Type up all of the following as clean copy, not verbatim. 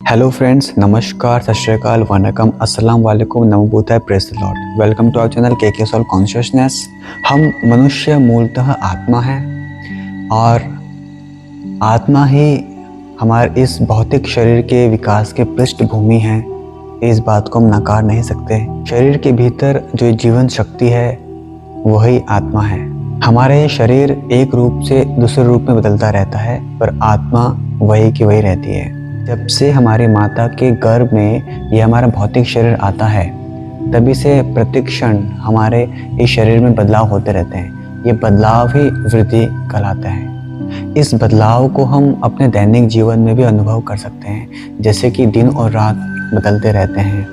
Hello friends, नमस्कार, सत श्री अकाल, वनकम, अस्सलाम वालेकुम, नमो बुद्धाय, praise the Lord. Welcome to our channel के सोल कॉन्शियसनेस। हम मनुष्य मूलतः आत्मा है और आत्मा ही हमारे इस भौतिक शरीर के विकास के पृष्ठभूमि है। इस बात को हम नकार नहीं सकते। शरीर के भीतर जो जीवन शक्ति है वही आत्मा है। हमारा ये शरीर एक रूप से दूसरे रूप में बदलता रहता है, पर आत्मा वही की वही रहती है। जब से हमारी माता के गर्भ में ये हमारा भौतिक शरीर आता है, तभी से प्रतिक्षण हमारे इस शरीर में बदलाव होते रहते हैं। ये बदलाव ही वृद्धि कहलाता है। इस बदलाव को हम अपने दैनिक जीवन में भी अनुभव कर सकते हैं, जैसे कि दिन और रात बदलते रहते हैं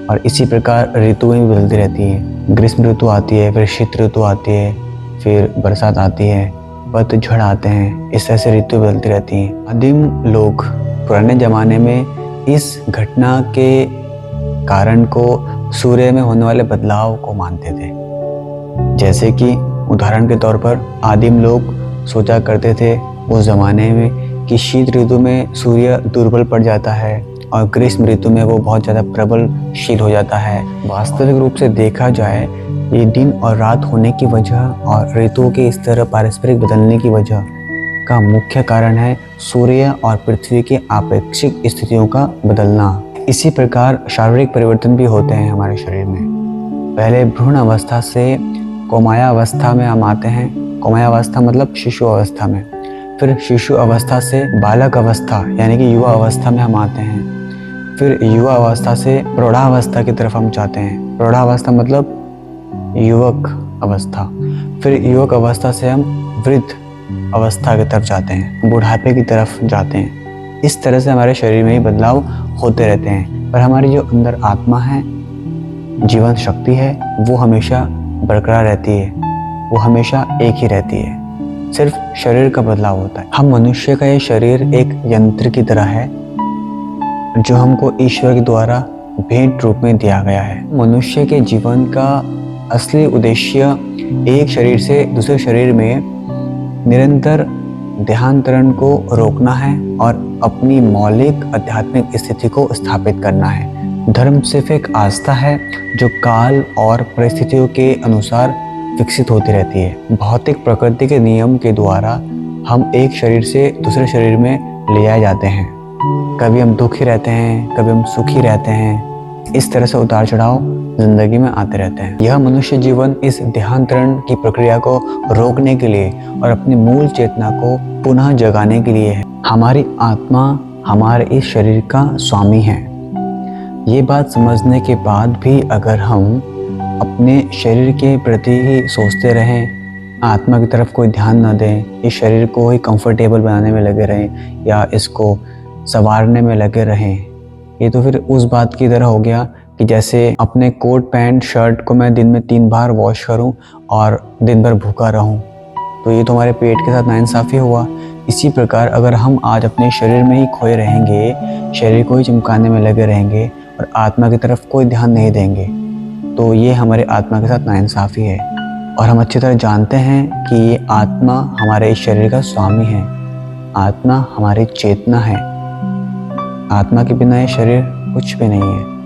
और इसी प्रकार ऋतुएं भी बदलती रहती हैं। ग्रीष्म ऋतु आती है, फिर शीत ऋतु आती है, फिर बरसात आती है, पतझड़ आते हैं। इस तरह से ऋतु बदलती रहती हैं। आदिम लोग पुराने ज़माने में इस घटना के कारण को सूर्य में होने वाले बदलाव को मानते थे। जैसे कि उदाहरण के तौर पर आदिम लोग सोचा करते थे उस ज़माने में कि शीत ऋतु में सूर्य दुर्बल पड़ जाता है और ग्रीष्म ऋतु में वो बहुत ज़्यादा प्रबलशील हो जाता है। वास्तविक रूप से देखा जाए, ये दिन और रात होने की वजह और ऋतुओं के इस तरह पारस्परिक बदलने की वजह का मुख्य कारण है सूर्य और पृथ्वी की आपेक्षिक स्थितियों का बदलना। इसी प्रकार शारीरिक परिवर्तन भी होते हैं हमारे शरीर में। पहले भ्रूण अवस्था से कोमाया अवस्था में हम आते हैं। कोमाया अवस्था मतलब शिशु अवस्था में। फिर शिशु अवस्था से बालक अवस्था यानी कि युवा अवस्था में हम आते हैं। फिर युवा अवस्था से प्रौढ़ावस्था की तरफ हम जाते हैं। प्रौढ़ावस्था मतलब युवक अवस्था। फिर युवक अवस्था से हम वृद्ध अवस्था की तरफ जाते हैं, बुढ़ापे की तरफ जाते हैं। इस तरह से हमारे शरीर में ही बदलाव होते रहते हैं, पर हमारी जो अंदर आत्मा है, जीवन शक्ति है, वो हमेशा बरकरार रहती है। वो हमेशा एक ही रहती है। सिर्फ शरीर का बदलाव होता है। हम मनुष्य का ये शरीर एक यंत्र की तरह है जो हमको ईश्वर के द्वारा भेंट रूप में दिया गया है। मनुष्य के जीवन का असली उद्देश्य एक शरीर से दूसरे शरीर में निरंतर देहांतरण को रोकना है और अपनी मौलिक आध्यात्मिक स्थिति को स्थापित करना है। धर्म सिर्फ एक आस्था है जो काल और परिस्थितियों के अनुसार विकसित होती रहती है। भौतिक प्रकृति के नियम के द्वारा हम एक शरीर से दूसरे शरीर में ले आए जाते हैं। कभी हम दुखी रहते हैं, कभी हम सुखी रहते हैं। इस तरह से उतार चढ़ाव जिंदगी में आते रहते हैं। यह मनुष्य जीवन इस देहांतरण की प्रक्रिया को रोकने के लिए और अपनी मूल चेतना को पुनः जगाने के लिए है। हमारी आत्मा हमारे इस शरीर का स्वामी है। ये बात समझने के बाद भी अगर हम अपने शरीर के प्रति ही सोचते रहें, आत्मा की तरफ कोई ध्यान न दें, इस शरीर को ही कंफर्टेबल बनाने में लगे रहें या इसको संवारने में लगे रहें, ये तो फिर उस बात की तरह हो गया कि जैसे अपने कोट पैंट शर्ट को मैं दिन में 3 बार वॉश करूं और दिन भर भूखा रहूं, तो ये तो हमारे पेट के साथ नाइंसाफ़ी हुआ। इसी प्रकार अगर हम आज अपने शरीर में ही खोए रहेंगे, शरीर को ही चमकाने में लगे रहेंगे और आत्मा की तरफ कोई ध्यान नहीं देंगे, तो ये हमारे आत्मा के साथ नाइंसाफ़ी है। और हम अच्छी तरह जानते हैं कि ये आत्मा हमारे इस शरीर का स्वामी है। आत्मा हमारी चेतना है। आत्मा के बिना ये शरीर कुछ भी नहीं है।